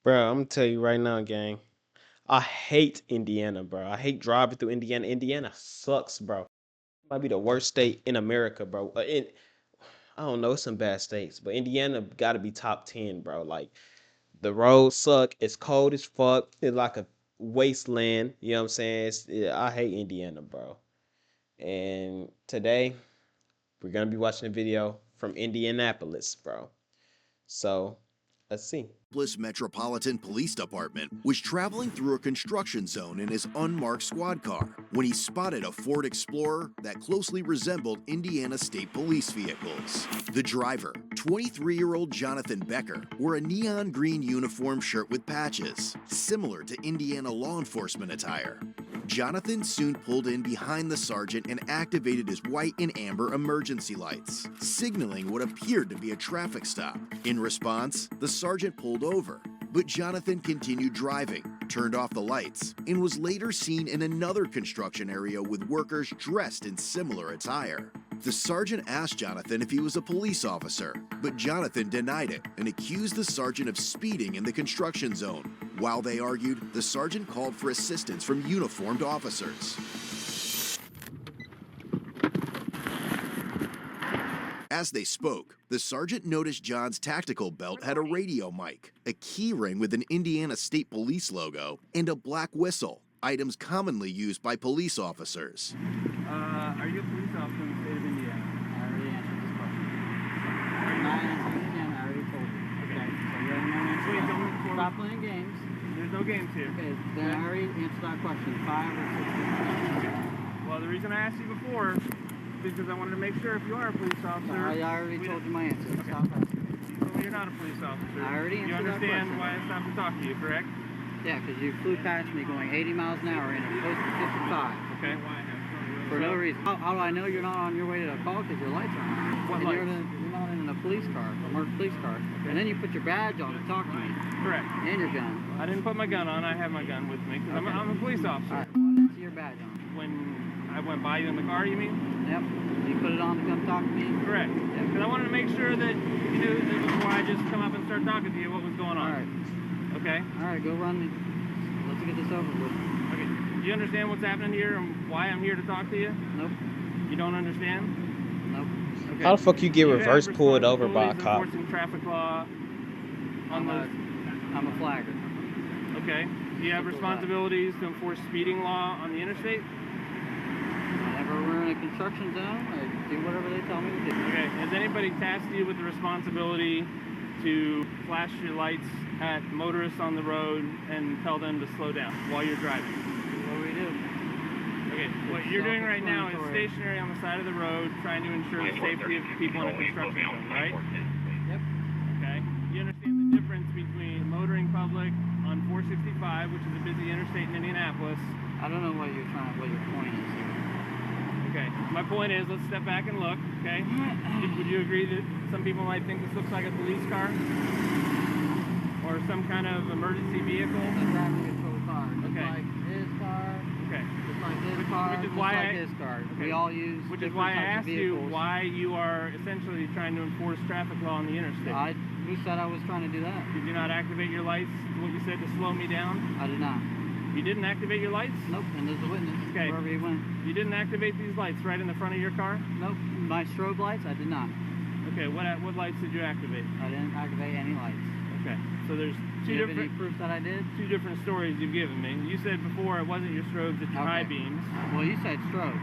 Bro, I'm gonna tell you right now, gang. I hate Indiana, bro. I hate driving through Indiana. Indiana sucks, bro. Might be the worst state in America, bro. I don't know some bad states, but Indiana got to be top 10, bro. Like the roads suck. It's cold as fuck. It's like a wasteland. You know what I'm saying? I hate Indiana, bro. And today we're gonna be watching a video from Indianapolis, bro. So let's see. Metropolitan Police Department was traveling through a construction zone in his unmarked squad car when he spotted a Ford Explorer that closely resembled Indiana State Police vehicles. The driver, 23-year-old Jonathan Becker, wore a neon green uniform shirt with patches, similar to Indiana law enforcement attire. Jonathan soon pulled in behind the sergeant and activated his white and amber emergency lights, signaling what appeared to be a traffic stop. In response, the sergeant pulled over, but Jonathan continued driving, turned off the lights, and was later seen in another construction area with workers dressed in similar attire. The sergeant asked Jonathan if he was a police officer, but Jonathan denied it and accused the sergeant of speeding in the construction zone. While they argued, the sergeant called for assistance from uniformed officers. As they spoke, the sergeant noticed John's tactical belt had a radio mic, a key ring with an Indiana State Police logo, and a black whistle, items commonly used by police officers. Are you a police officer in the state of Indiana? I already answered this question. I'm not answering it again. I already told you. Okay. So you're in no answer. Please don't Stop playing games. There's no games here. Okay. Then I already answered that question. 5 or 6. Well, the reason I asked you before is because I wanted to make sure if you are a police officer. I already told you my answer. Okay. Stop asking. You told me you're not a police officer. I already answered You that understand question. why I stopped to talk to you, correct? Yeah, because you flew past me going 80 miles an hour in a close to 55. Okay. For no reason. How do I know you're not on your way to the call? Because your lights are on. What And lights? you're not in a police car, a marked police car. Okay. And then you put your badge on to talk to me. Correct. And your gun. I didn't put my gun on. I have my gun with me because Okay. I'm a police officer. All right. Well, I didn't see your badge on. When I went by you in the car, you mean? Yep. You put it on to come talk to me? Correct. Yep. Because I wanted to make sure that you knew that before I just come up and start talking to you what was going on. All right. Okay? All right, go run me. Let's get this over with. Okay. Do you understand what's happening here and why I'm here to talk to you? Nope. You don't understand? Nope. Okay. How the fuck you get You reverse have pulled over by a responsibilities cop? enforcing traffic law on I'm a flagger. Okay. Do you have responsibilities to enforce speeding law on the interstate? Whenever we're in a construction zone, I do whatever they tell me to do. Okay. Has anybody tasked you with the responsibility to flash your lights at motorists on the road and tell them to slow down while you're driving? What do we do? Okay, what you're doing right now is stationary on the side of the road trying to ensure the safety of people in a construction zone, right? Yep. Okay. You understand the difference between motoring public on 465, which is a busy interstate in Indianapolis. I don't know what your point is here. Okay. My point is, let's step back and look, okay? Would you agree that some people might think this looks like a police car? Or some kind of emergency vehicle? A traffic control car. Just Okay. like his car. Okay. Just like his car. which is just why like I- his car. okay. We all use Which is different why I types of asked you vehicles. why you are essentially trying to enforce traffic law on the interstate. Who said I was trying to do that? Did you not activate your lights, what you said, to slow me down? I did not. You didn't activate your lights? Nope. And there's a witness. Okay. Wherever he went. You didn't activate these lights right in the front of your car? Nope. My strobe lights, I did not. Okay, what lights did you activate? I didn't activate any lights. Okay, so there's Do two you have any different proof that I did? stories you've given me. You said before it wasn't your strobes, it's your high Okay. beams. Well, you said strobes.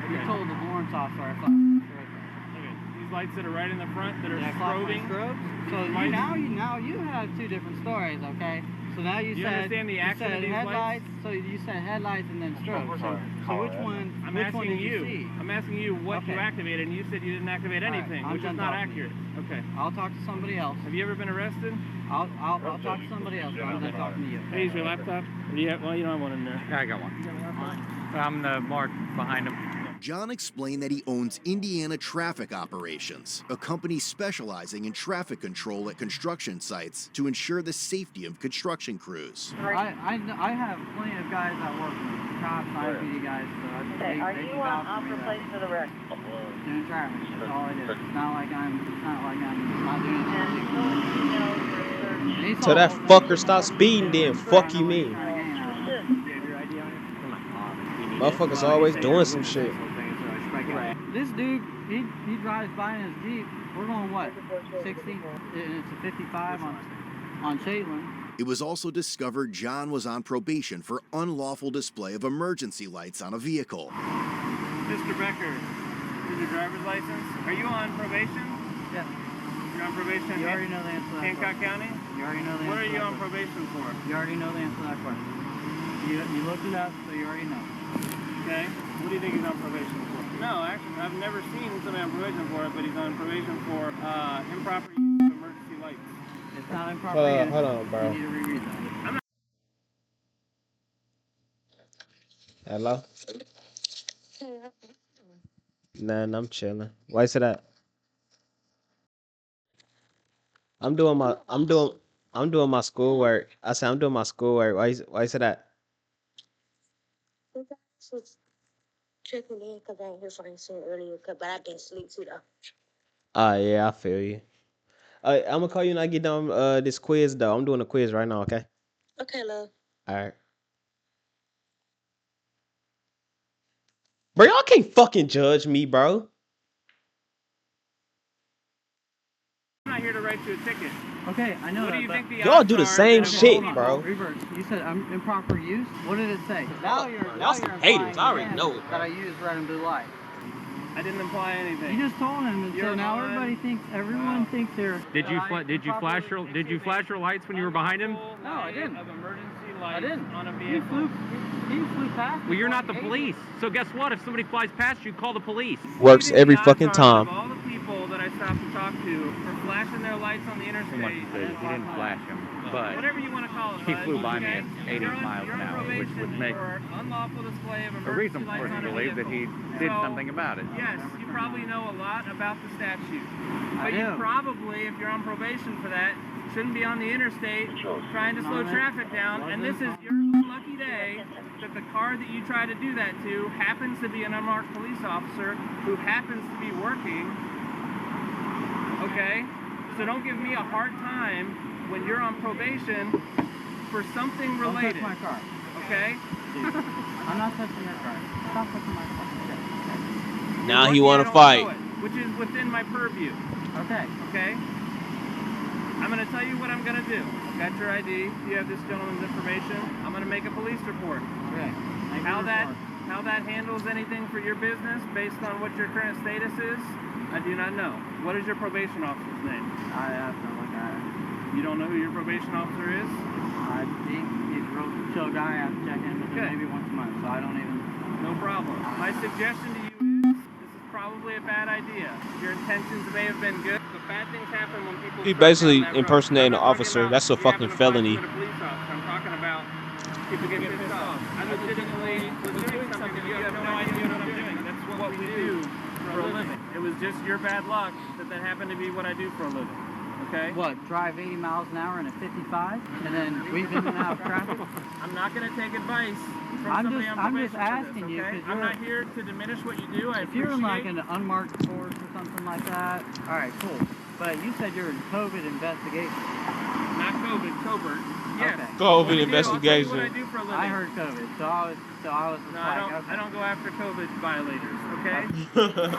You Okay. told the Lawrence officer I thought it was strobes. Okay, these lights that are right in the front that are Did I flash my strobing. strobes? So Lights- now you have two different stories, okay? So now you You said understand the you action said of these headlights. So you said headlights and then strobes. So which one? I'm which one asking did you see? I'm asking you what you Okay. activated, and you said you didn't activate All right, anything, I'm which is done not talking to accurate. Okay. I'll talk to somebody else. Have you ever been arrested? I'll talk to somebody else. I'm done talking to you. Hey, is your laptop? Or do you have, well, you don't have one in there. Yeah, I got one. You got a laptop? I'm the mark behind him. John explained that he owns Indiana Traffic Operations, a company specializing in traffic control at construction sites to ensure the safety of construction crews. I have plenty of guys that work with me. Cops, IPD guys. So Okay, are they you can on vouch for opposite that. place to the wreck? Doing traffic. That's all I do. It's not like I'm not doing And anything full illegal. details for third And he Till saw the that whole thing. fucker stop speeding, then I fuck know you what he's mean. trying to gain out of it. Do you have your ID on you? Motherfuckers Well, always you say doing you're a some witness shit. this whole thing, so I strike out. This dude, he drives by in his Jeep. We're going what? 60? And it's a 55 on Shaitland. It was also discovered John was on probation for unlawful display of emergency lights on a vehicle. Mr. Becker, is your driver's license? Are you on probation? Yeah. You're on probation You in already know the answer to that Hancock question. County? You already know the answer What are to you that on question. probation for? You already know the answer to that question. You looked it up, so you already know. Okay. What do you think he's on probation for? No, actually, I've never seen somebody on probation for it, but he's on probation for improper use of emergency lights. It's not improper use. Hold on, bro. You need to reread that. Hello? Nah, I'm chilling. Why is it that? I'm doing my schoolwork. I said I'm doing my schoolwork. Why is it that? Checking in because I ain't hear from you soon earlier, but I've been asleep too though. Yeah, I feel you. I'm gonna call you when I get done this quiz though. I'm doing a quiz right now, okay? Okay, love. Alright. Bro, y'all can't fucking judge me, bro. I'm not here to write you a ticket. Okay, I know What that. do you but- think the Y'all odds do the are same that shit, hold on. bro. Reverse. You said I'm improper use. What did it say? Now you're some implying haters. I already again know it, bro. that I use red and blue light. I didn't imply anything. You just told him, and so You're now on. everybody thinks. Everyone thinks they're. Did you flash your lights when you were behind him? Unlawful No, I light didn't. Of emergency I lights didn't. on a He vehicle. flew past me. Well, you're not the going 80. police. So guess what? If somebody flies past you, call the police. What do Works you think every the odds fucking are time. Of all the people that I stopped to talk to for flashing their lights on the interstate. He didn't flash him, but Whatever you want to call it. he bud, flew by me okay? at 80 You're on- miles you're an on hour, which probation would make for unlawful display of a emergency reason lights for us on to a believe that vehicle. he did So, something about it. Yes, you probably know a lot about the statute. I But you do. probably, if you're on probation for that, shouldn't be on the interstate trying to slow No, traffic down. And this is your unlucky day that the car that you try to do that to happens to be an unmarked police officer who happens to be working. Okay? So don't give me a hard time when you're on probation for something Don't touch related. my car. Okay? I'm not touching your car. Stop touching my car. Now Lucky he I wanna don't fight. know it, which is within my purview. Okay. Okay? I'm going to tell you what I'm going to do. I've got your ID. You have this gentleman's information. I'm going to make a police report. Okay. Make How your that report. how that handles anything for your business based on what your current status is, I do not know. What is your probation officer's name? I have to look at it. You don't know who your probation officer is? He's a real chill guy. I have to check in with him Okay. maybe once a month, so I don't even. No problem. My suggestion to you is this is probably a bad idea. Your intentions may have been good, but bad things happen when people He start down basically that road. impersonating I'm an not talking officer. about That's a you fucking having to flash felony. them at a police officer. I'm talking about people getting pissed off. I legitimately was doing something you have no idea what I'm doing. That's what we do for a living. It was just your bad luck that happened to be what I do for a living. Okay? What? Drive 80 miles an hour in a 55, and then weave in and out of traffic? I'm not going to take advice from I'm somebody just- on I'm probation just for this, asking you, okay? 'cause I'm you're- not here to diminish what you do. I If you're in like appreciate- an unmarked force or something like that, all right, cool. But you said you're in COVID investigation. Not COVID, covert. Yes. Okay. COVID What do you do? investigation. I'll tell you what I do for a living. I heard COVID, so I was just No, like, I don't go after COVID violators, okay?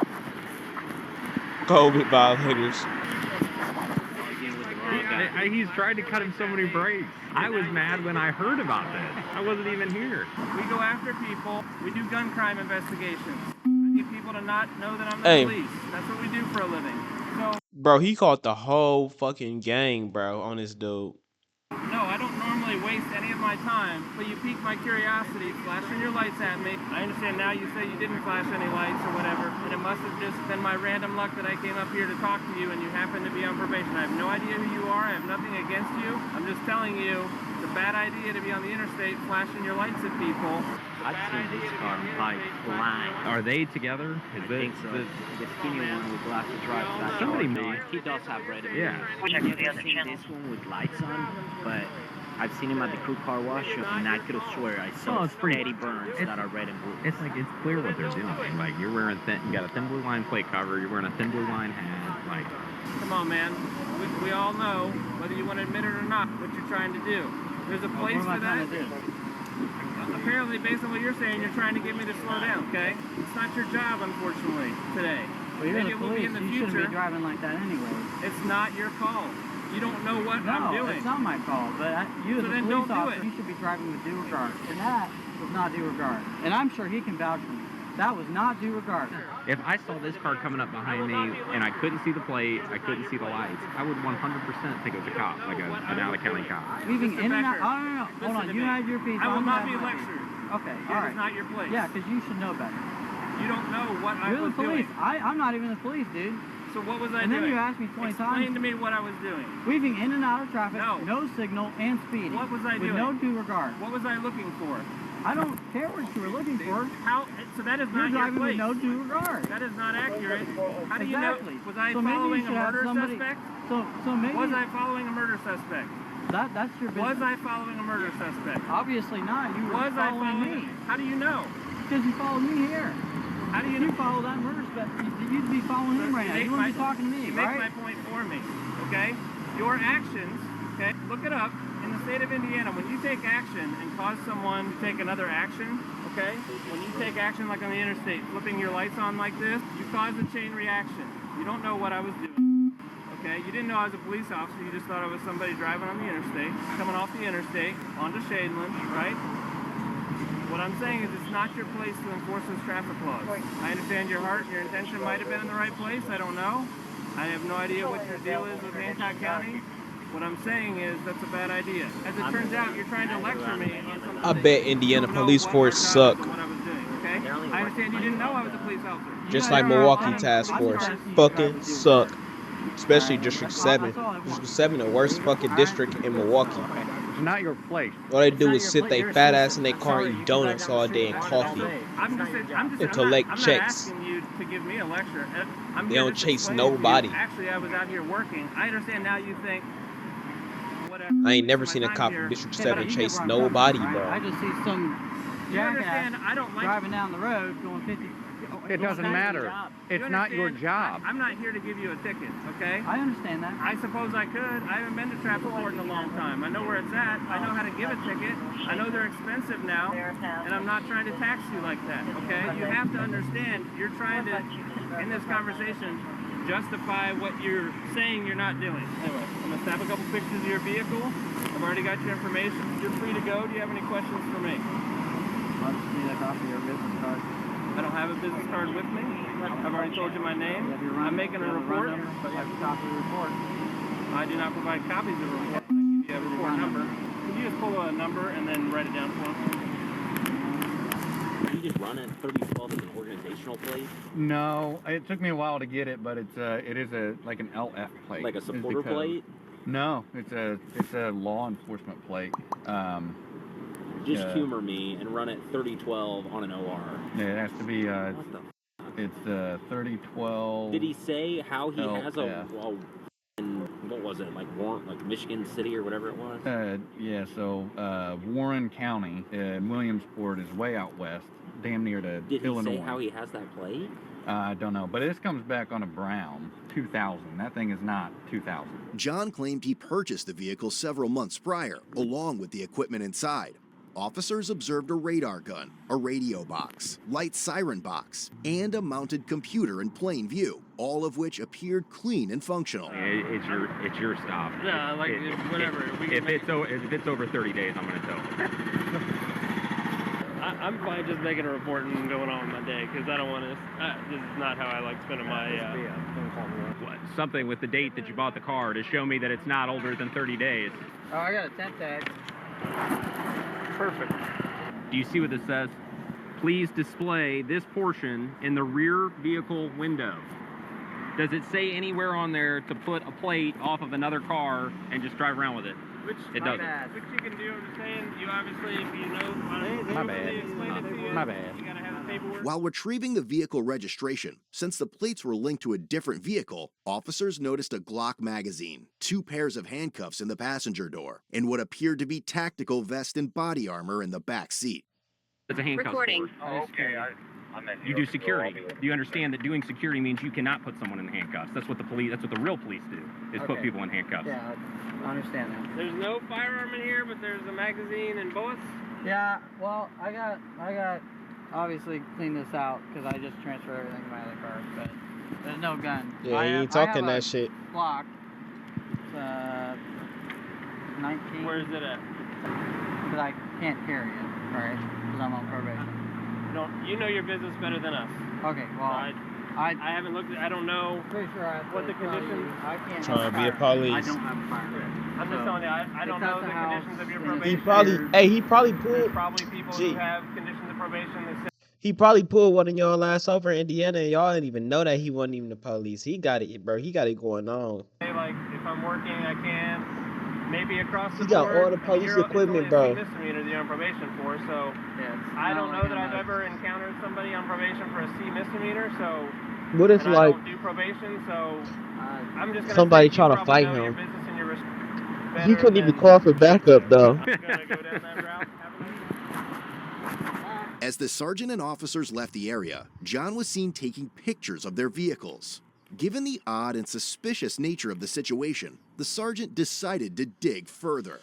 COVID violators. He's tried to cut him so many breaks. I was mad when I heard about this. I wasn't even here. We go after people. We do gun crime investigations. I need people to not know that I'm the Hey. police. That's what we do for a living. So, Bro, he caught the whole fucking gang, bro, on this dude. no, I don't normally waste any of my time, but you piqued my curiosity, flashing your lights at me. I understand now you say you didn't flash any lights or whatever, and it must have just been my random luck that I came up here to talk to you and you happen to be on probation. I have no idea who you are. I have nothing against you. I'm just telling you, it's a bad idea to be on the interstate flashing your lights at people. I've seen this car like flying. Are they together? I think so. The skinny one with glasses drives that Somebody car. made- He does have red and Yeah. blue. I've never seen this one with lights on, but I've seen him at the crew car wash, and I could have swear I saw Well, it's pretty- steady burns it's- that are red and blue. It's like it's clear what they're doing. Like you're wearing you got a thin blue line plate cover. You're wearing a thin blue line hat. Like Come on, man. We all know, whether you want to admit it or not, what you're trying to do. There's a place What am I for that. trying to do? Apparently, based on what you're saying, you're trying to get me to slow down, okay? It's not your job, unfortunately, today. Well, you're Maybe the it will be police. in the You future. shouldn't be driving like that anyway. It's not your call. You don't know what I'm No, doing. it's not my call. But you as So a then police don't do officer, it. you should be driving with due regard. And that was not due regard. And I'm sure he can vouch for me. That was not due regard. If I saw this car coming up behind me and I couldn't see the plate, I couldn't see the lights, I would 100% think it was a cop, like an out-of-county cop. Weaving Mr. in and out. Becker, Oh, no. Hold listen on. to You me. have your piece. I will I'm not gonna be have my piece. lectured. Okay, It all is right. not your place. Yeah, because you should know better. You don't know what I You're was the police. doing. I'm not even the police, dude. So what was I And doing? then you asked me 20 Explain times. to me what I was doing. Weaving in and out of traffic, No. no signal, and speeding. What was I with doing? no due regard. What was I looking for? I don't care what you were looking for. How? So that is You're not your driving place. with no due regard. That is not accurate. How do you Exactly. know? Was I So maybe you following a should have murder somebody- suspect? So maybe Was I following a murder suspect? that's your business. Was I following a murder suspect? Obviously not. You were Was I following following? me. How do you know? Because you followed me here. How do you You know? follow that murder suspect. You'd be following him right now. You wouldn't be talking to me, You make right? my point for me, okay? Your actions, okay? Look it up. In the state of Indiana, when you take action and cause someone to take another action, okay? When you take action like on the interstate, flipping your lights on like this, you cause a chain reaction. You don't know what I was doing, okay? You didn't know I was a police officer. You just thought I was somebody driving on the interstate, coming off the interstate onto Shadeland, right? What I'm saying is it's not your place to enforce those traffic laws. I understand your heart, your intention might have been in the right place. I don't know. I have no idea what your deal is with Hancock County. What I'm saying is that's a bad idea. As it turns out, you're trying to lecture me on something. I bet Indiana You don't know police what force my job suck. is and what I was doing, okay? I understand you didn't know I was a police officer. Just You like guys are Milwaukee running Task police Force. cars. Fucking suck. Especially District 7. District 7, the worst fucking district in Milwaukee. It's not your place. All they do is sit their fat ass in their car and eat donuts all day and coffee. And collect I'm not checks. asking you to give me a lecture. I'm They here don't just chase explaining to you. nobody. Actually, I was out here working. I understand now you think, whatever. I ain't never My seen a time cop here- from District Yeah, but 7 you get chase where I'm coming nobody, from, right? I bro. just see some You jackass understand, I don't like driving down the road going 50. It doesn't matter. It's You not your understand? job. I'm not here to give you a ticket, okay? I understand that. I suppose I could. I haven't been to traffic court in a long time. I know where it's at. I know how to give a ticket. I know they're expensive now, and I'm not trying to tax you like that, okay? You have to understand, you're trying to, in this conversation, justify what you're saying you're not doing. Anyway, I'm gonna snap a couple pictures of your vehicle. I've already got your information. You're free to go. Do you have any questions for me? I'll just need a copy of your business card. I don't have a business card with me. I've already told you my name. You have your run- I'm making you a have report. run number, but you have a copy of the report. I do not provide copies of the report. I give you a report number. Could you just pull a number and then write it down for us? You just run it 3012 as an organizational plate, No, it took me a while to get it, but it is like an LF plate. like a is the supporter code. plate. No, it's a law enforcement plate. Just Yeah. humor me and run it 3012 on an OR. Yeah, it has to be. What the? It's 3012. Did he say how he has a? LF. What was it, like Warren, like Michigan City or whatever it was? Yeah, so Warren County in Williamsport is way out west, damn near to Did he Illinois. say how he has that plate? I don't know, but this comes back on a Brown 2000. That thing is not 2000. John claimed he purchased the vehicle several months prior, along with the equipment inside. Officers observed a radar gun, a radio box, light siren box, and a mounted computer in plain view, all of which appeared clean and functional. It's your stop. Yeah, like, whatever. We can If it's over 30 days, I'm gonna tow. I'm fine just making a report and going on with my day because I don't want to. This is not how I like spending my. Something with the date that you bought the car to show me that it's not older than 30 days. Oh, I got a temp tag. Perfect. Do you see what this says? Please display this portion in the rear vehicle window. Does it say anywhere on there to put a plate off of another car and just drive around with it? It doesn't. Which you can do. I'm just saying. You obviously, if you know. My bad. Explain it to you. My bad. You gotta have the paperwork. While retrieving the vehicle registration, since the plates were linked to a different vehicle, officers noticed a Glock magazine, 2 pairs of handcuffs in the passenger door, and what appeared to be tactical vest and body armor in the back seat. It's a handcuff. Recording. cord. Okay, You do security. Do you understand that doing security means you cannot put someone in handcuffs? That's what the real police do, is put people in handcuffs. Yeah, I understand that. There's no firearm in here, but there's a magazine and bullets. Yeah, well, I got obviously clean this out because I just transferred everything to my other car, but there's no gun. Yeah, he ain't talking that shit. Block. It's 19. Where is it at? But I can't carry it, right? Because I'm on probation. You know your business better than us. Okay, well, I haven't looked at. I don't know pretty sure I what the conditions. I can't. Trying to be a I police. don't have a firearm. I'm just telling you, I don't know the conditions of your probation. He probably pulled. There's probably people who have conditions of probation that say, He probably pulled one of y'all ass over in Indiana, and y'all didn't even know that he wasn't even the police. He got it, bro. He got it going on. like, if I'm working, I can. Maybe across the He got board. all the police equipment, it's bro. only a misdemeanor that you're on probation for, so I don't know that I've ever encountered somebody on probation for a C misdemeanor, so What if, and like, I don't do probation, so I'm just gonna somebody say try you to probably fight know your him? business and your He couldn't even than- call for backup, though. I'm gonna go down that route. Have a nice As the sergeant and officers left the area, John was seen taking pictures of their vehicles. Given the odd and suspicious nature of the situation, the sergeant decided to dig further.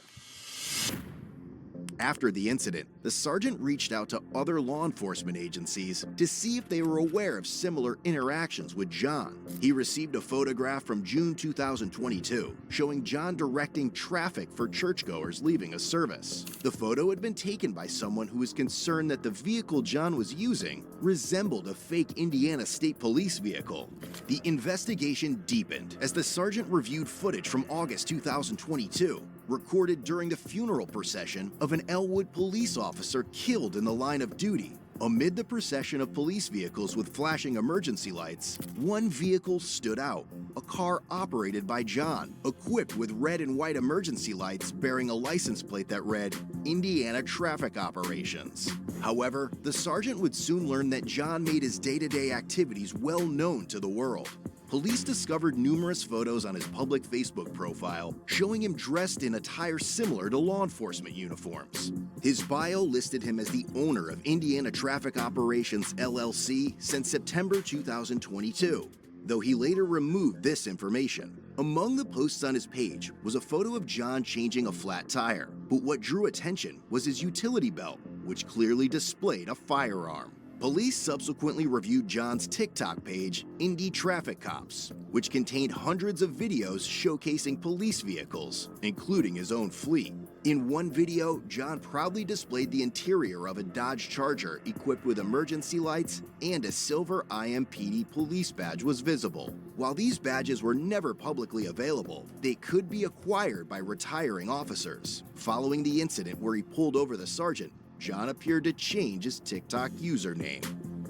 After the incident, the sergeant reached out to other law enforcement agencies to see if they were aware of similar interactions with John. He received a photograph from June 2022 showing John directing traffic for churchgoers leaving a service. The photo had been taken by someone who was concerned that the vehicle John was using resembled a fake Indiana State Police vehicle. The investigation deepened as the sergeant reviewed footage from August 2022 recorded during the funeral procession of an Elwood police officer killed in the line of duty. Amid the procession of police vehicles with flashing emergency lights, one vehicle stood out, a car operated by John, equipped with red and white emergency lights bearing a license plate that read, Indiana Traffic Operations. However, the sergeant would soon learn that John made his day-to-day activities well known to the world. Police discovered numerous photos on his public Facebook profile showing him dressed in attire similar to law enforcement uniforms. His bio listed him as the owner of Indiana Traffic Operations LLC since September 2022, though he later removed this information. Among the posts on his page was a photo of John changing a flat tire, but what drew attention was his utility belt, which clearly displayed a firearm. Police subsequently reviewed John's TikTok page, Indy Traffic Cops, which contained hundreds of videos showcasing police vehicles, including his own fleet. In one video, John proudly displayed the interior of a Dodge Charger equipped with emergency lights, and a silver IMPD police badge was visible. While these badges were never publicly available, they could be acquired by retiring officers. Following the incident where he pulled over the sergeant, John appeared to change his TikTok username.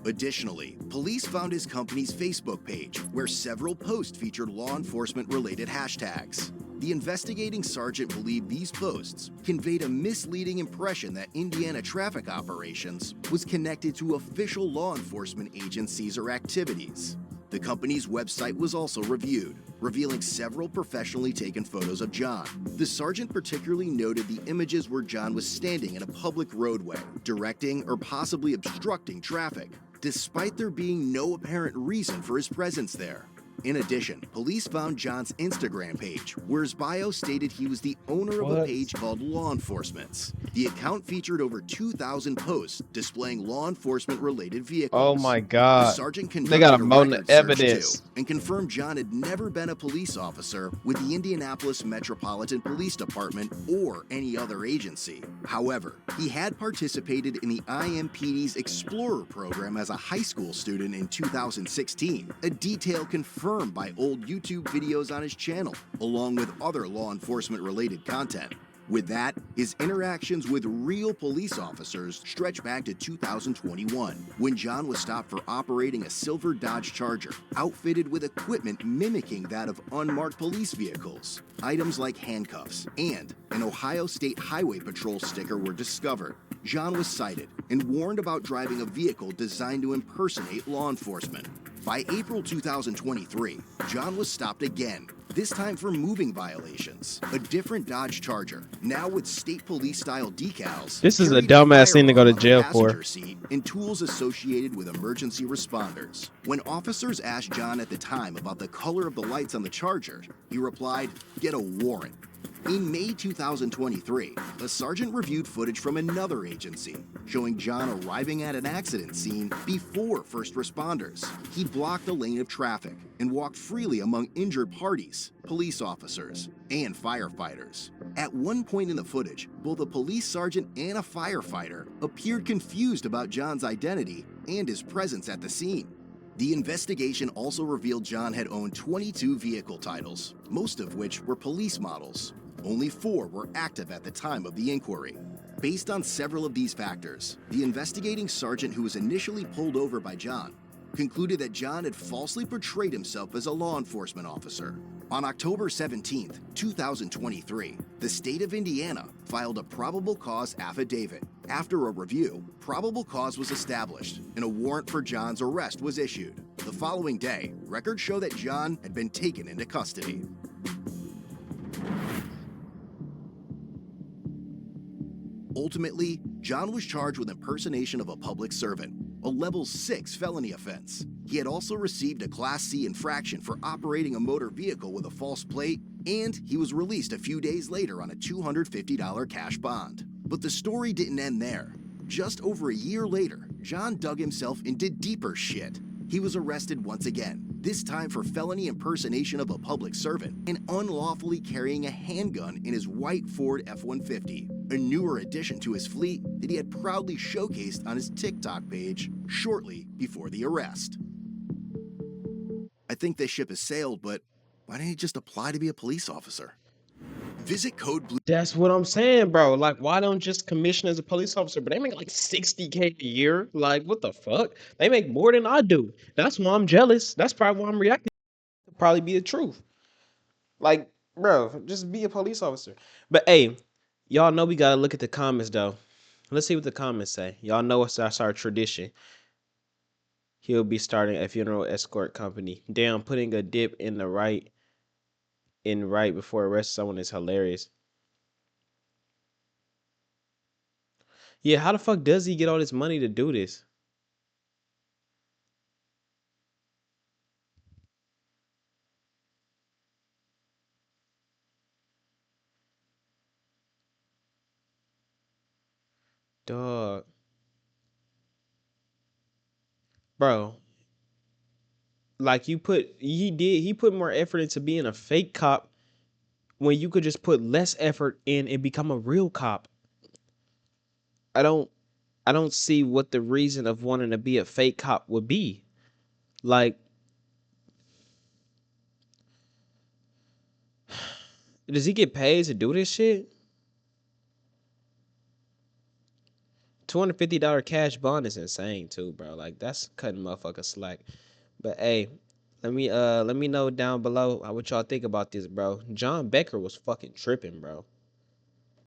Additionally, police found his company's Facebook page, where several posts featured law enforcement-related hashtags. The investigating sergeant believed these posts conveyed a misleading impression that Indiana Traffic Operations was connected to official law enforcement agencies or activities. The company's website was also reviewed, revealing several professionally taken photos of John. The sergeant particularly noted the images where John was standing in a public roadway, directing or possibly obstructing traffic, despite there being no apparent reason for his presence there. In addition, police found John's Instagram page, where his bio stated he was the owner of a page called Law Enforcement's. The account featured over 2,000 posts displaying law enforcement-related vehicles. Oh my God. The sergeant They conducted got a a mountain record of search evidence. too, and confirmed John had never been a police officer with the Indianapolis Metropolitan Police Department or any other agency. However, he had participated in the IMPD's Explorer program as a high school student in 2016, a detail confirmed by old YouTube videos on his channel, along with other law enforcement-related content. With that, his interactions with real police officers stretch back to 2021, when John was stopped for operating a silver Dodge Charger, outfitted with equipment mimicking that of unmarked police vehicles. Items like handcuffs and an Ohio State Highway Patrol sticker were discovered. John was cited and warned about driving a vehicle designed to impersonate law enforcement. By April 2023, John was stopped again, this time for moving violations. A different Dodge Charger, now with state police-style decals, This is a carried dumbass thing to go firearm to on the jail for. passenger seat and tools associated with emergency responders. When officers asked John at the time about the color of the lights on the Charger, he replied, "Get a warrant." In May 2023, a sergeant reviewed footage from another agency showing John arriving at an accident scene before first responders. He blocked a lane of traffic and walked freely among injured parties, police officers, and firefighters. At one point in the footage, both a police sergeant and a firefighter appeared confused about John's identity and his presence at the scene. The investigation also revealed John had owned 22 vehicle titles, most of which were police models. Only 4 were active at the time of the inquiry. Based on several of these factors, the investigating sergeant who was initially pulled over by John concluded that John had falsely portrayed himself as a law enforcement officer. On October 17, 2023, the state of Indiana filed a probable cause affidavit. After a review, probable cause was established and a warrant for John's arrest was issued. The following day, records show that John had been taken into custody. Ultimately, John was charged with impersonation of a public servant, a level 6 felony offense. He had also received a Class C infraction for operating a motor vehicle with a false plate, and he was released a few days later on a $250 cash bond. But the story didn't end there. Just over a year later, John dug himself into deeper shit. He was arrested once again, this time for felony impersonation of a public servant and unlawfully carrying a handgun in his white Ford F-150, a newer addition to his fleet that he had proudly showcased on his TikTok page shortly before the arrest. I think this ship has sailed, but why didn't he just apply to be a police officer? Visit Code Blue. That's what I'm saying, bro. Like, why don't just commission as a police officer? But they make like 60K a year. Like, what the fuck? They make more than I do. That's why I'm jealous. That's probably why I'm reacting. Could probably be the truth. Like, bro, just be a police officer. But hey, y'all know we gotta look at the comments though. Let's see what the comments say. Y'all know that's our tradition. He'll be starting a funeral escort company. Damn, putting a dip in the right before arrest someone is hilarious. Yeah, how the fuck does he get all this money to do this? Dog. Bro, like he put more effort into being a fake cop when you could just put less effort in and become a real cop. I don't see what the reason of wanting to be a fake cop would be. Like, does he get paid to do this shit? $250 cash bond is insane too, bro. Like, that's cutting motherfuckers slack. But hey, let me know down below what y'all think about this, bro. John Becker was fucking tripping, bro.